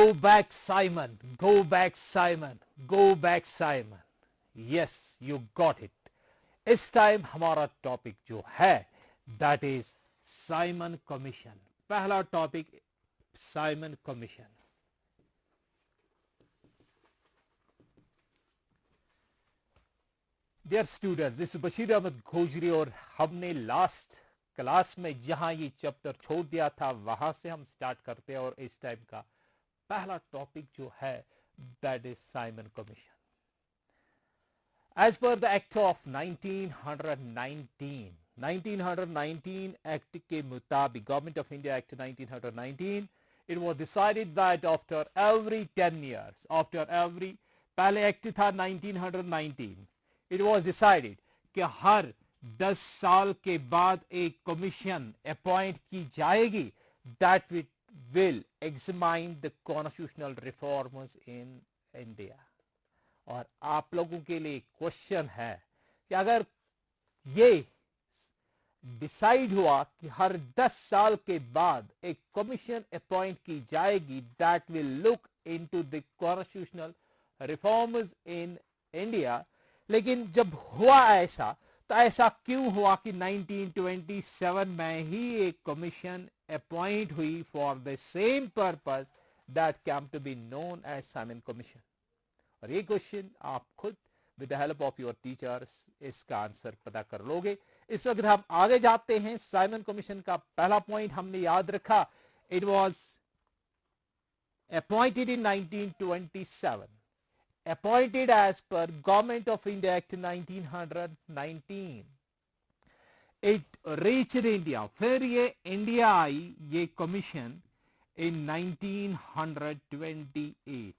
Go back, Simon. Go back, Simon. Go back, Simon. Yes, you got it. इस time हमारा topic जो है that is Simon Commission. पहला टॉपिक Simon Commission. Dear students, this is Bashir Ahmad Gojri और हमने last class में जहां ये चैप्टर छोड़ दिया था वहां से हम स्टार्ट करते हैं और इस टाइम का पहला टॉपिक जो है that is Simon Commission. As per the act of 1919 act के मुताबिक, government of India act 1919, it was decided that after every 10 years, पहले एक्ट था 1919, इट वाज डिसाइडेड कि हर 10 साल के बाद एक कमीशन अपॉइंट की जाएगी that will examine the constitutional reforms in India. और आप लोगों के लिए क्वेश्चन है कि अगर ये डिसाइड हुआ कि हर 10 साल के बाद एक कमीशन अपॉइंट की जाएगी that will look into the constitutional reforms in India, लेकिन जब हुआ ऐसा तो ऐसा क्यों हुआ कि 1927 में ही एक कमीशन अपॉइंट हुई for the same purpose that came to be known as Simon Commission. और ये क्वेश्चन आप खुद with the help of your teachers इसका आंसर पता कर लोगे. इस वक्त हम आगे जाते हैं. साइमन कमीशन का पहला पॉइंट हमने याद रखा, it was appointed in 1927, appointed as per Government of India Act 1919. It reached India. फिर ये इंडिया आई ये कमीशन इन 1928.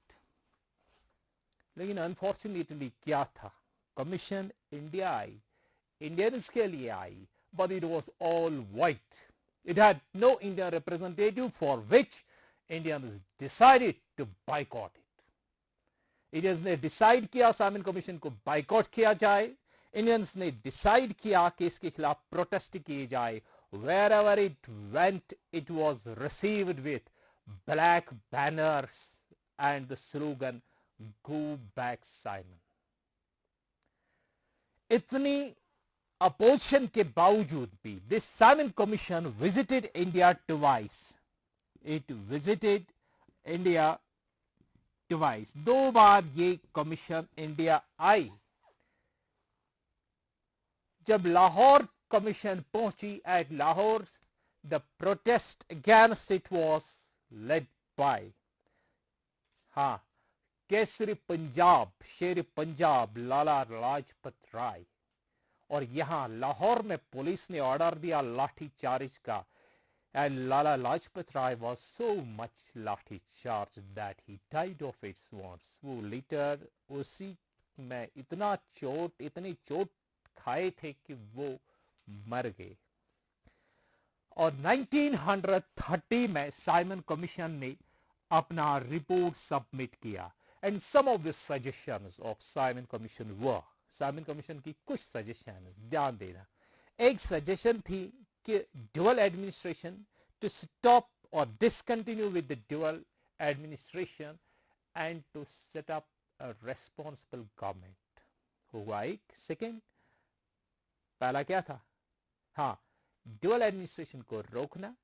लेकिन अनफॉर्चुनेटली क्या था, कमीशन इंडिया आई, इंडियंस के लिए आई, but it was all white. It had no Indian representative, for which Indians decided to boycott it. Indians ने decide किया साइमन कमीशन को बाइकआउट किया जाए. इंडियंस ने डिसाइड किया कि इसके खिलाफ प्रोटेस्ट किए जाए. wherever it went, it was received with black banners and the slogan "Go back, Simon." इतनी अपोजिशन के बावजूद भी this Simon Commission visited India twice. It visited India twice. 2 बार ये कमीशन इंडिया आई. जब लाहौर कमीशन पहुंची at Lahore, the protest against it was led by Kesari Punjab, Sher Punjab, Lala Lajpat Rai. और यहां लाहौर में पुलिस ने ऑर्डर दिया लाठी चार्ज का. And Lala Lajpat Rai was so much lathi charged that he died of its wounds. वो later उसी में इतनी चोट खाए थे कि वो मर गए. और 1930 में साइमन कमीशन ने अपना रिपोर्ट सबमिट किया. And some of the suggestions of Simon Commission were, Simon commission की कुछ सजेशन ध्यान देना. एक सजेशन थी कि dual administration, to stop or discontinue with the dual administration and to set up a responsible government. हुआ एक. सेकेंड, पहला क्या था? dual administration को रोकना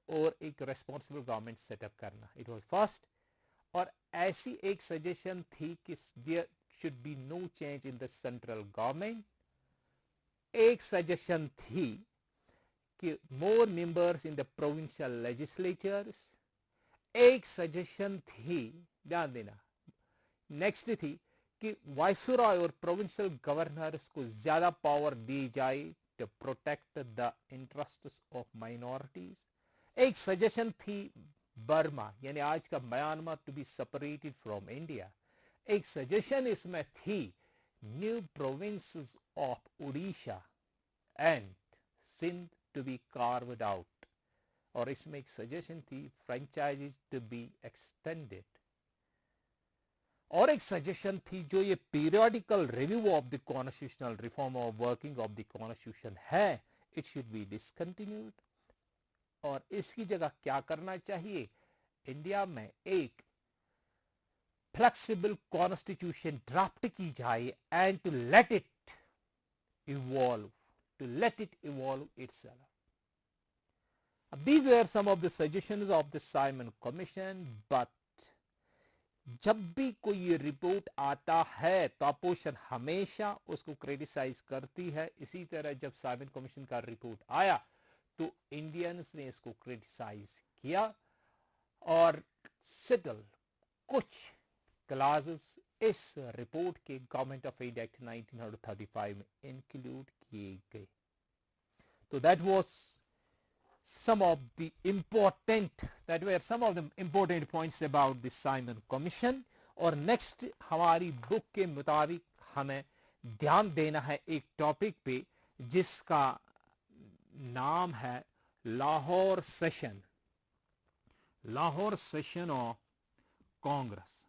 और एक responsible government सेटअप करना. It was first. और ऐसी एक सजेशन थी कि there should be no change in the central government. एक सजेशन थी कि more members in the provincial legislatures. एक सजेशन थी, ध्यान देना, नेक्स्ट थी कि वाइसरॉय और प्रोविंशियल गवर्नर्स को ज्यादा पावर दी जाए to protect the interests of minorities. एक सजेशन थी बर्मा यानी आज का Myanmar to be separated from India. एक सजेशन इसमें थी new provinces of Orissa and Sindh to be carved out. और इसमें एक सजेशन थी franchises to be extended. और एक सजेशन थी जो ये periodical review of the constitutional reform or working of the constitution है, it should be discontinued. और इसकी जगह क्या करना चाहिए? इंडिया में एक फ्लेक्सिबल कॉन्स्टिट्यूशन ड्राफ्ट की जाए and to let it evolve, to let it evolve itself. These were some of the suggestions of the Simon Commission, but जब भी कोई ये रिपोर्ट आता है तो अपोजिशन हमेशा उसको क्रिटिसाइज करती है. इसी तरह जब साइमन कमीशन का रिपोर्ट आया तो इंडियंस ने इसको क्रिटिसाइज किया और सिटल कुछ क्लासेस इस रिपोर्ट के गवर्नमेंट ऑफ इंडिया एक्ट 1935 में इंक्लूड किए गए. तो that was some of the important points about the Simon Commission. और नेक्स्ट हमारी बुक के मुताबिक हमें ध्यान देना है एक टॉपिक पे जिसका नाम है लाहौर सेशन ऑफ कांग्रेस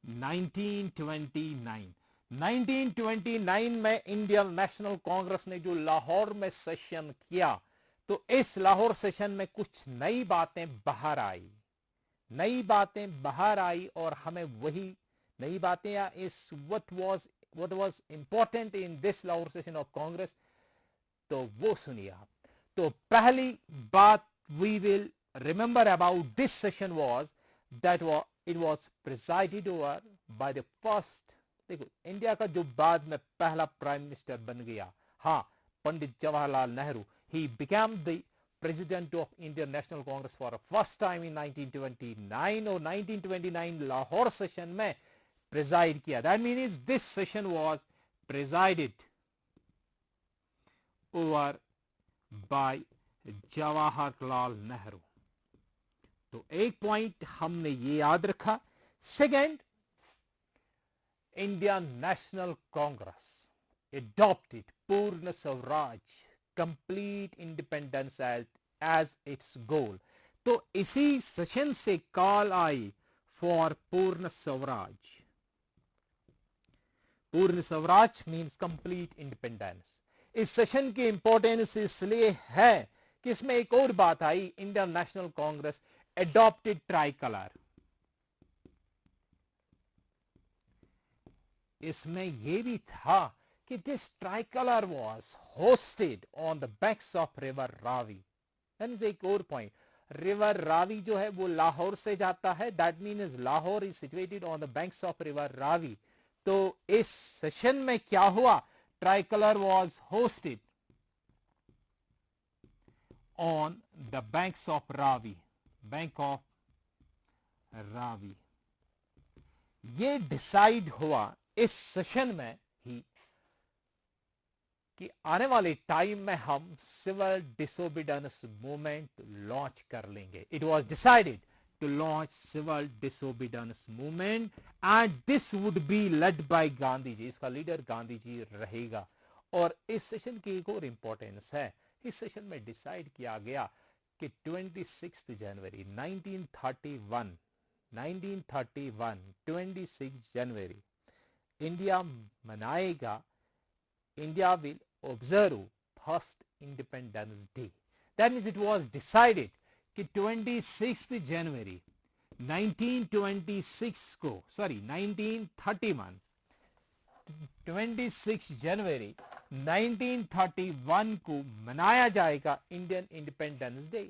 1929 में इंडियन नेशनल कांग्रेस ने जो लाहौर में सेशन किया तो इस लाहौर सेशन में कुछ नई बातें बाहर आई और हमें वही नई बातें या इस what was important in this Lahore session of Congress तो वो सुनिए आप. तो पहली बात we will remember about this session was that it was presided over by the first. देखो इंडिया का जो बाद में पहला प्राइम मिनिस्टर बन गया, हाँ, Pandit Jawaharlal Nehru. He became the president of Indian National Congress for first time in 1929 और 1929 लाहौर सेशन में प्रिसाइड किया. That means this session was presided over by Jawaharlal Nehru. तो एक पॉइंट हमने ये याद रखा. Second, Indian National Congress adopted Purna Swaraj, complete independence as its goal. तो इसी सेशन से call I for Purna Swaraj. Purna Swaraj means complete independence. इस सेशन की इंपॉर्टेंस इसलिए है कि इसमें एक और बात आई. Indian National Congress adopted tricolour. इसमें यह भी था कि this tricolour was hosted on the banks of river Ravi. एक और पॉइंट, रिवर रावी जो है वो लाहौर से जाता है. That means Lahore is situated on the banks of river Ravi. तो इस सेशन में क्या हुआ, tricolour was hosted on the banks of Ravi, bank of Ravi. ये डिसाइड हुआ इस सेशन में ही कि आने वाले टाइम में हम सिविल डिसोबीडियंस मूवमेंट लॉन्च कर लेंगे. It was decided to launch civil disobedience movement and this would be led by Gandhi ji. इसका लीडर गांधी जी रहेगा. और इस सेशन की एक और इंपॉर्टेंस है. इस सेशन में डिसाइड किया गया कि 26 जनवरी 1931 26 जनवरी इंडिया मनाएगा. India will observe first independence day. That means it was decided कि 26 जनवरी 1926 को 26 जनवरी 1931 को मनाया जाएगा इंडियन इंडिपेंडेंस डे.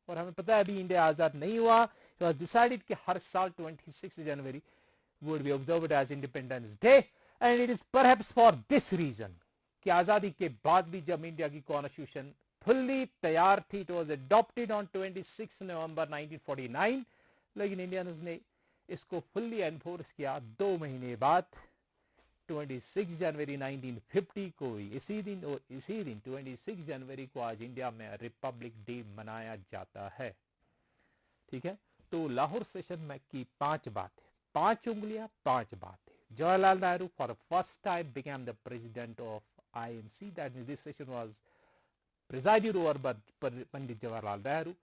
और हमें पता है अभी इंडिया आजाद नहीं हुआ. इट वाज डिसाइडेड कि हर साल 26 जनवरी would be observed as Independence Day, and it is perhaps for this reason कि आजादी के बाद भी जब इंडिया की कॉन्स्टिट्यूशन फुल्ली तैयार थी, it was adopted on 26 नवंबर 1949, लेकिन इंडियंस ने इसको फुल्ली एनफोर्स किया 2 महीने बाद 26 जनवरी 1950 को. इसी दिन 26 जनवरी को आज इंडिया में रिपब्लिक डे मनाया जाता है. ठीक है. तो लाहौर सेशन में की 5 बातें, 5 उंगलियां 5 बातें. Jawaharlal Nehru for the first time became the president of INC. That means this session was presided over by Pandit Jawaharlal Nehru.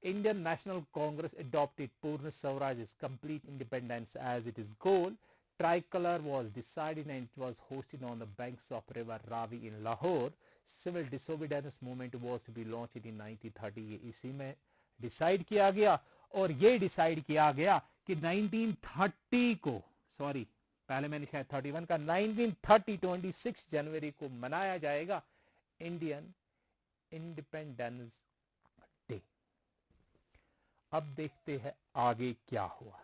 Indian National Congress adopted Purna Swaraj's complete independence as its goal. Tricolor was decided and it was hosted on the banks of river Ravi in Lahore. Civil disobedience movement was to be launched in 1930. इसी में decide किया गया और ये decide किया गया कि 1930 को, सॉरी पहले मैंने शायद 31 का, 1930 26 जनवरी को मनाया जाएगा इंडियन इंडिपेंडेंस डे। अब देखते हैं आगे क्या हुआ।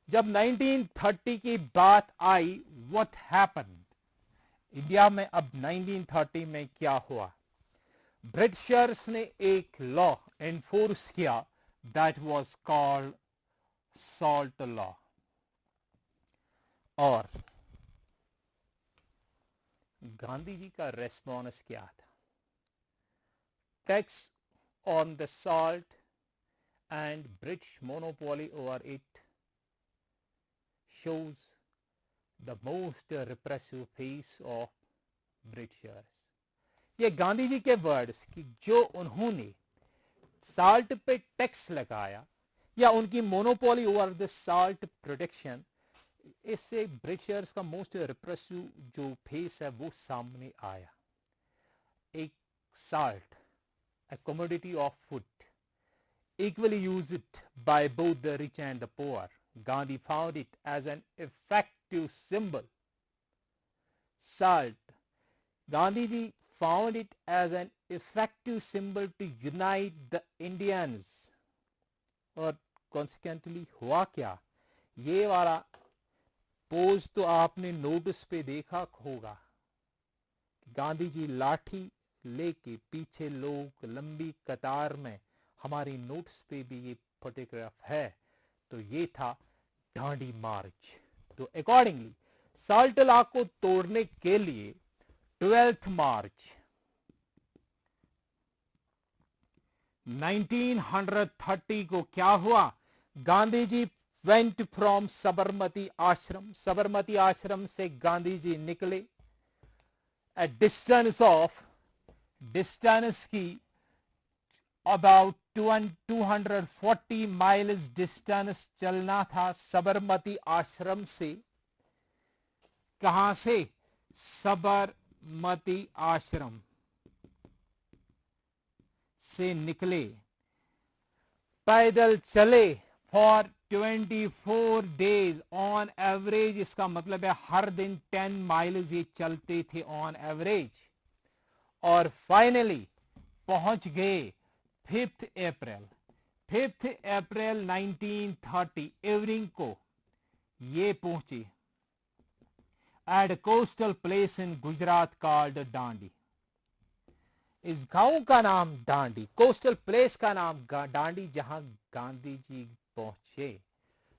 जब 1930 की बात आई, व्हाट हैपेंड इंडिया में, अब 1930 में क्या हुआ? ब्रिटिशर्स ने एक लॉ एनफोर्स किया, that was called salt law. और गांधी जी का रेस्पॉन्स क्या था? Tax on the salt and British monopoly over it shows the most repressive face of Britishers। ये गांधी जी के वर्ड्स कि जो उन्होंने साल्ट पे टैक्स लगाया या उनकी monopoly over the salt protection, इससे ब्रिटिशर्स का मोस्ट रिप्रेसिव जो फेस है वो सामने आया। एक salt, a commodity of food, equally used by both the rich and the poor, Gandhi found it as an effective symbol. Salt. Gandhi ji found it as an effective symbol to unite the Indians. और consequently हुआ क्या? ये वाला pose तो आपने notice पे देखा होगा। गांधी जी लाठी लेके पीछे लोग लंबी कतार में, हमारी नोट्स पे भी ये फोटोग्राफ है। तो ये था डांडी मार्च। तो अकॉर्डिंगली साल्ट लॉ को तोड़ने के लिए 12 मार्च 1930 को क्या हुआ? गांधी जी वेंट फ्रॉम साबरमती आश्रम। साबरमती आश्रम से गांधी जी निकले। ए डिस्टेंस की अबाउट 240 माइल्स डिस्टेंस चलना था साबरमती आश्रम से। कहां से? साबरमती आश्रम से निकले, पैदल चले फॉर 24 डेज ऑन एवरेज। इसका मतलब है हर दिन 10 माइल्स ये चलते थे ऑन एवरेज। और फाइनली पहुंच गए 5 अप्रैल 1930 इवनिंग को ये पहुंचे at coastal place in Gujarat called Dandi. इस गांव का नाम डांडी, कोस्टल प्लेस का नाम डांडी, जहां गांधी जी पहुंचे।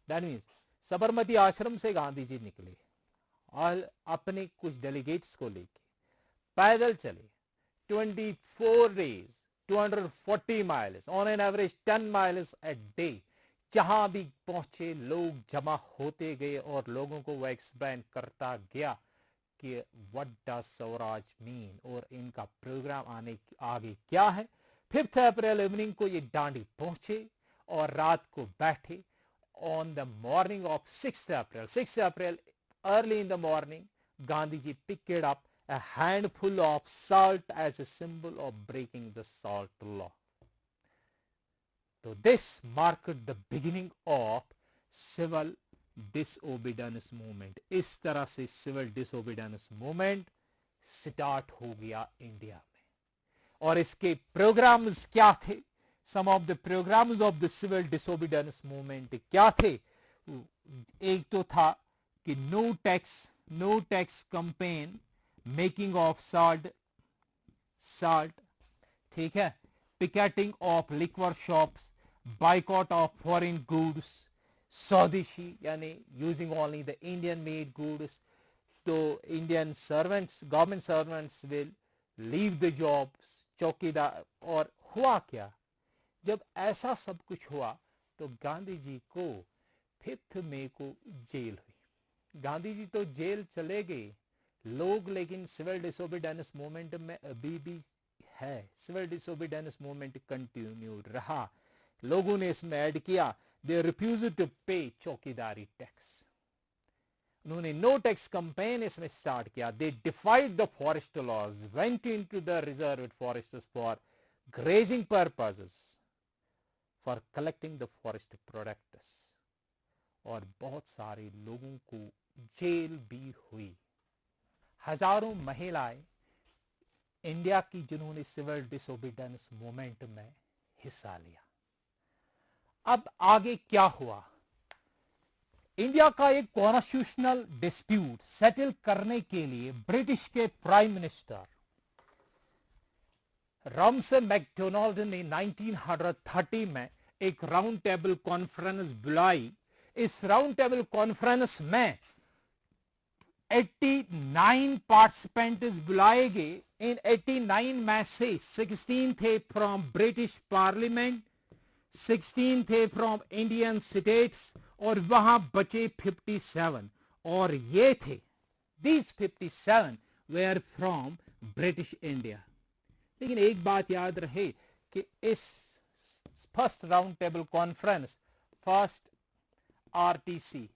दैट मीन्स साबरमती आश्रम से गांधी जी निकले और अपने कुछ डेलीगेट्स को लेके पैदल चले 24 days 240 miles on an average 10 miles a day. जहां भी पहुंचे लोग जमा होते गए और लोगों को वो एक्सप्लेन करता गया कि व्हाट डज स्वराज मीन और इनका प्रोग्राम आगे क्या है। 5 अप्रैल इवनिंग को ये डांडी पहुंचे और रात को बैठे। On the morning of 6 April early in the morning Gandhi ji picked up a handful of salt as a symbol of breaking the salt law. So this marked the beginning of civil disobedience movement. इस तरह से civil disobedience movement start हो गया India में। और इसके programmes क्या थे? Some of the programs of the civil disobedience movement क्या थे? एक तो था कि no tax campaign, making of salt, ठीक है, picketing of liquor shops, boycott of foreign goods, Swadeshi यानी using only the Indian made goods. तो Indian servants, government servants will leave the jobs, चौकीदार। और हुआ क्या? जब ऐसा सब कुछ हुआ तो गांधी जी को 5 मई को जेल हुई। गांधी जी तो जेल चले गए लोग, लेकिन सिविल डिसोबीडियंस मूवमेंट में अभी भी है। सिविल डिसोबीडियंस मूवमेंट कंटिन्यूड रहा। लोगों ने इसमें ऐड किया, दे रिफ्यूज टू पे चौकीदारी टैक्स। उन्होंने नो टैक्स कैंपेन इसमें स्टार्ट किया। They defied the forest laws, went into the reserved forests for grazing purposes, for collecting the forest products. और बहुत सारे लोगों को जेल भी हुई। हजारों महिलाएं इंडिया की जिन्होंने सिविल डिसोबीडियंस मूवमेंट में हिस्सा लिया। अब आगे क्या हुआ? इंडिया का एक कॉन्स्टिट्यूशनल डिस्प्यूट सेटल करने के लिए ब्रिटिश के प्राइम मिनिस्टर रमसे मैकडोनाल्ड ने 1930 में एक राउंड टेबल कॉन्फ्रेंस बुलाई। इस राउंड टेबल कॉन्फ्रेंस में 89 पार्टिसिपेंट्स बुलाए गए। इन 89 में से 16 थे फ्रॉम ब्रिटिश पार्लियामेंट, 16 थे फ्रॉम इंडियन स्टेट्स और वहां बचे 57 और ये थे these 57 were from British India. लेकिन एक बात याद रहे कि इस first round table conference first RTC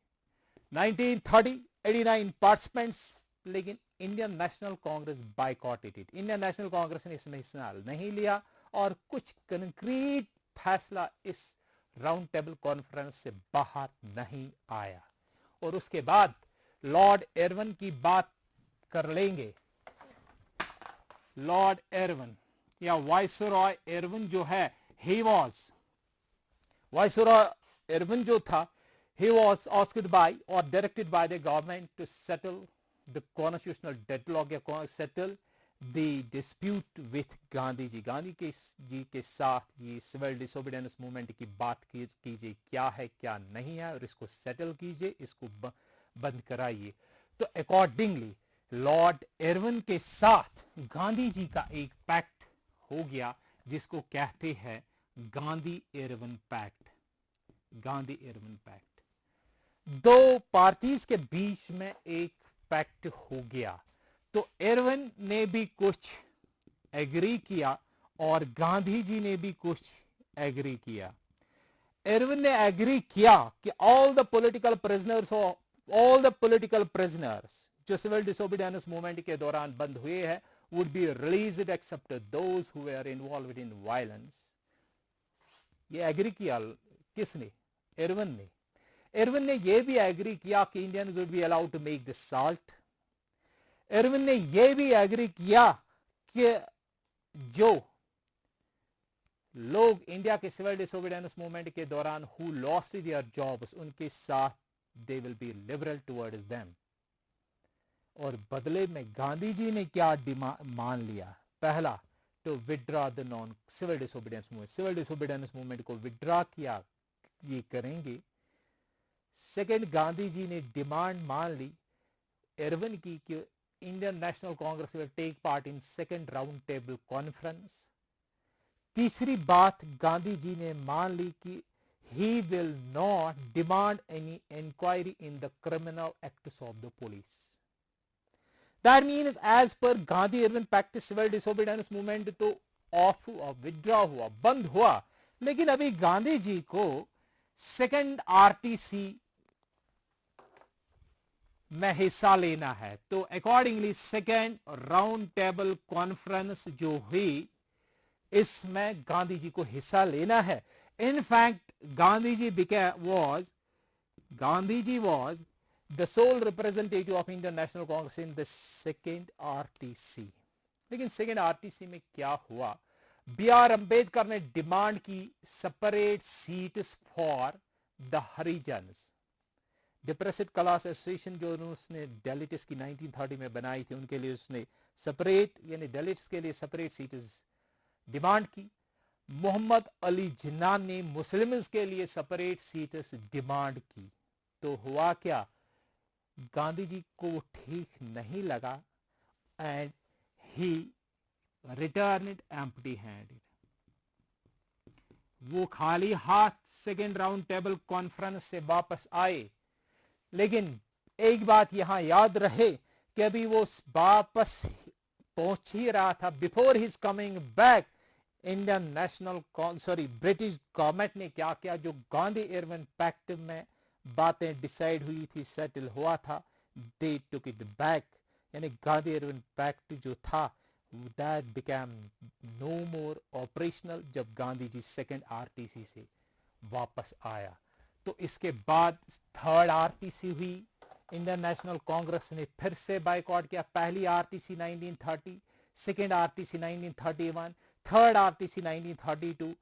1930 89 participants, लेकिन Indian National Congress boycotted it. Indian National Congress ने इसमें हिस्सा नहीं लिया और कुछ कंक्रीट फैसला इस राउंड टेबल कॉन्फ्रेंस से बाहर नहीं आया। और उसके बाद लॉर्ड इरविन की बात कर लेंगे। लॉर्ड इरविन या वाइसरॉय इरविन जो है, ही वॉज वाइसरॉय इरविन जो था, he was asked by or directed by the government to settle the constitutional deadlock या settle the dispute with Gandhi ji. Gandhi ji के साथ ये सिविल डिसोबीडियंस मूवमेंट की बात कीजिए, क्या है क्या नहीं है, और इसको सेटल कीजिए, इसको बंद कराइए। तो अकॉर्डिंगली लॉर्ड इरविन के साथ गांधी जी का एक पैक्ट हो गया जिसको कहते हैं Gandhi Irwin pact. Gandhi Irwin pact दो पार्टीज के बीच में एक पैक्ट हो गया। तो इरविन ने भी कुछ एग्री किया और गांधी जी ने भी कुछ एग्री किया। इरविन ने एग्री किया कि ऑल द पॉलिटिकल प्रिजनर्स जो सिविल डिसोबीडियंस मूवमेंट के दौरान बंद हुए हैं would be released except those who were involved in violence. ये एग्री किया किसने? इरविन ने। इरविन ने यह भी एग्री किया कि Indians would be allowed to make the salt. Irwin ने यह भी एग्री किया कि जो लोग इंडिया के सिविल डिसोबीडियंस मूवमेंट के दौरान हु लॉस्ट देयर जॉब्स, उनके साथ they will be liberal towards them. और बदले में गांधी जी ने क्या मान लिया? पहला, to withdraw the non civil disobedience movement. Civil disobedience movement को विड्रॉ किया, ये करेंगे। सेकेंड, गांधी जी ने डिमांड मान ली इरविन की कि Indian National Congress will take part in second round table conference. तीसरी बात गांधी जी ने मान ली कि he will not demand any inquiry in the criminal acts of the police. That means as per Gandhi Irwin pact civil disobedience movement तो off हुआ, withdraw हुआ, बंद हुआ, लेकिन अभी गांधी जी को सेकेंड आरटीसी में हिस्सा लेना है। तो accordingly second round table conference जो हुई इसमें गांधी जी को हिस्सा लेना है। In fact Gandhi ji was the sole representative of Indian National Congress in the second RTC. लेकिन सेकेंड आरटीसी में क्या हुआ? बी आर अंबेडकर ने डिमांड की separate seats for the Harijans. Depressed class association जो उसने दलित्स की 1930 में बनाई थी, उनके लिए उसने सेपरेट यानी दलित्स के लिए सेपरेट सीट्स डिमांड की। मोहम्मद अली जिन्ना ने मुस्लिम्स के लिए सेपरेट सीट्स डिमांड की। तो हुआ क्या? गांधी जी को वो ठीक नहीं लगा and he returned empty handed. वो खाली हाथ सेकेंड राउंड टेबल कॉन्फ्रेंस से वापस आए। लेकिन एक बात यहां याद रहे कि अभी वो वापस पहुंच ही रहा था। Before his coming back Indian British government ने क्या किया? जो गांधी इरविन पैक्ट में बातें डिसाइड हुई थी, सेटल हुआ था, दे टुक इट बैक। यानी गांधी इरविन पैक्ट जो था that become no more operational जब गांधी जी सेकेंड आरटीसी से वापस आया। तो इसके बाद थर्ड आरटीसी हुई, इंडियन नेशनल कांग्रेस ने फिर से बाइकआउट किया। पहली RTC 1930, second RTC 1931, third RTC 1932।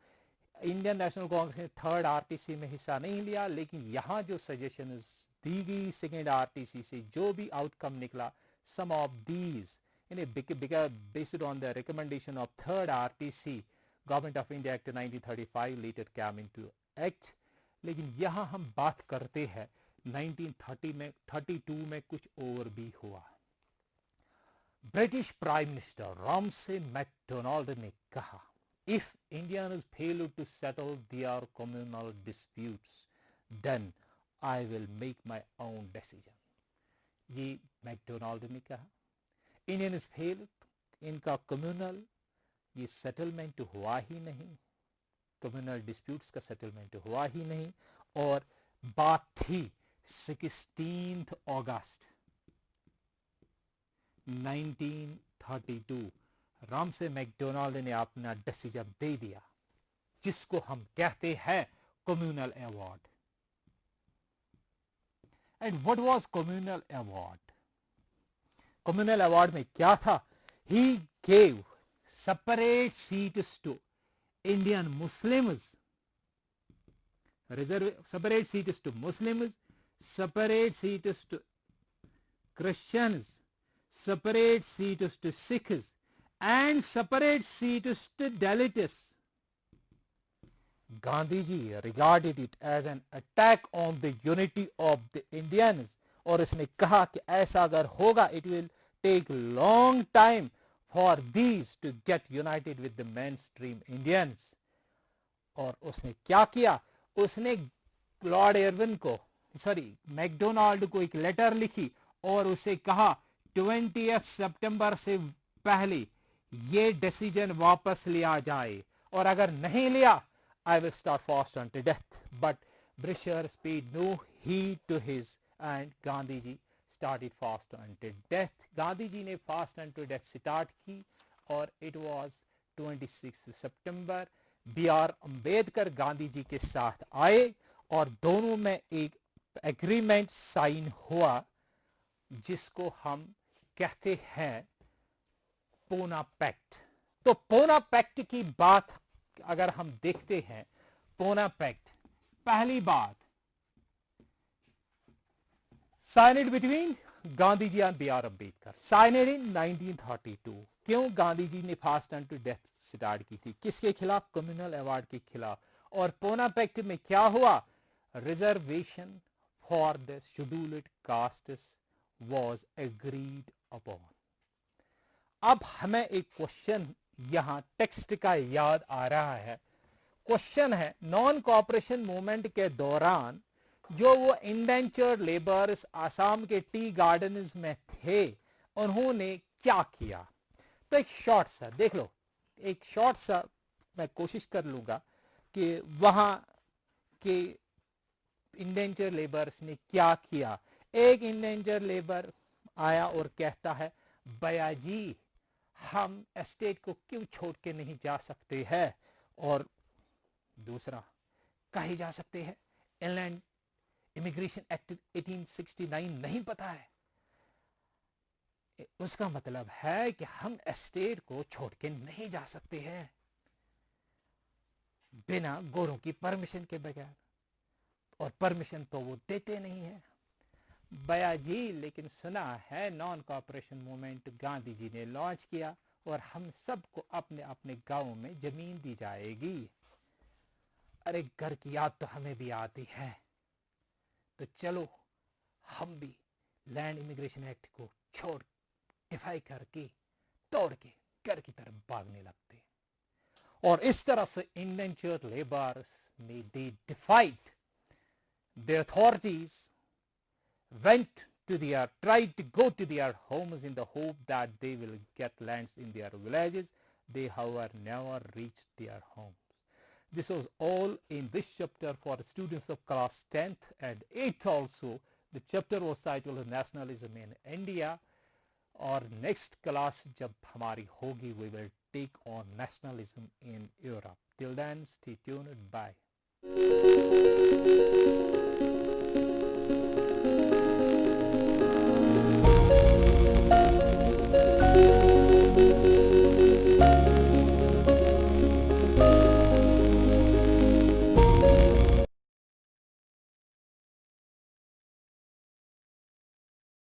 Indian National Congress ने थर्ड आरटीसी में हिस्सा नहीं लिया, लेकिन यहां जो सजेशन दी गई सेकेंड आरटीसी से जो भी आउटकम निकला, some of these based on the recommendation of third RTC, Government of India Act 1935 later came into act। लेकिन यहाँ हम बात करते हैं 1930 में, 32 में कुछ और भी हुआ। British prime minister Ramsay MacDonald ने कहा, if Indians fail to settle their communal disputes then I will make my own decision. ये मैकडोनाल्ड ने कहा। इंडियंस फेल, इनका कम्युनल ये सेटलमेंट हुआ ही नहीं, कम्युनल डिस्प्यूट्स का सेटलमेंट हुआ ही नहीं। और बात थी 16 अगस्त 1932। रामसे मैकडोनाल्ड ने अपना डिसीजन दे दिया, जिसको हम कहते हैं communal award. And what was communal award? Communal award में क्या था? He gave separate seats to Indian Muslims, separate seats to Muslims, separate seats to Christians, separate seats to Sikhs, and separate seats to Dalits. Gandhiji regarded it as an attack on the unity of the Indians, और उसने कहा कि ऐसा अगर होगा, it will take long time for these to get united with the mainstream Indians। और उसने क्या किया? उसने लॉर्ड इरविन को, मैकडोनाल्ड को एक लेटर लिखी और उसे कहा 20 सितंबर से पहले ये डिसीजन वापस लिया जाए, और अगर नहीं लिया I will start fast unto death। But British paid no heed to his and Gandhiji started fast until death। Gandhi ji ने फास्ट until death स्टार्ट की और it was 26 सितंबर। बी आर अम्बेडकर गांधी जी के साथ आए और दोनों में एक एग्रीमेंट साइन हुआ, जिसको हम कहते हैं पूना पैक्ट। तो पूना पैक्ट की बात अगर हम देखते हैं, पूना पैक्ट पहली बात signed between Gandhi ji and B R Ambedkar, signed in 1932। क्यों? गांधी जी ने फास्ट टू डेथ स्टार्ट की थी, किसके खिलाफ? कम्युनल अवार्ड के खिलाफ। और पूना पैक्ट में क्या हुआ? Reservation for the scheduled castes was agreed upon. अब हमें एक क्वेश्चन यहां टेक्स्ट का याद आ रहा है। क्वेश्चन है, नॉन कॉपरेशन मूवमेंट के दौरान जो वो इंडेंचर्ड लेबर्स आसाम के टी गार्डन्स में थे, उन्होंने क्या किया? तो एक शॉर्ट सा देख लो, एक शॉर्ट सा मैं कोशिश कर लूंगा कि वहां के इंडेंचर लेबर्स ने क्या किया। एक इंडेंचर लेबर आया और कहता है, भैया जी हम एस्टेट को क्यों छोड़ के नहीं जा सकते हैं? और दूसरा, कहे जा सकते हैं इनलैंड इमिग्रेशन एक्ट 1869 नहीं पता है। उसका मतलब है कि हम एस्टेट को छोड़ के नहीं जा सकते हैं बिना गोरों की परमिशन के बगैर, और परमिशन तो वो देते नहीं है। भैया जी लेकिन सुना है non cooperation movement Gandhi ji ने लॉन्च किया और हम सबको अपने अपने गांव में जमीन दी जाएगी। अरे घर की याद तो हमें भी आती है, तो चलो हम भी लैंड इमिग्रेशन एक्ट को छोड़ डिफाई करके तोड़ के घर की तरफ भागने लगते। और इस तरह से इंडेंचर्ड लेबर्स ने they defied the authorities, went to their, tried to go to their homes in the hope that they will get lands in their villages. They however never reached their homes. This was all in this chapter for students of class 10th and 8th also. The chapter was titled Nationalism in India. और next class जब हमारी होगी, we will take on nationalism in Europe. Till then, stay tuned. Bye.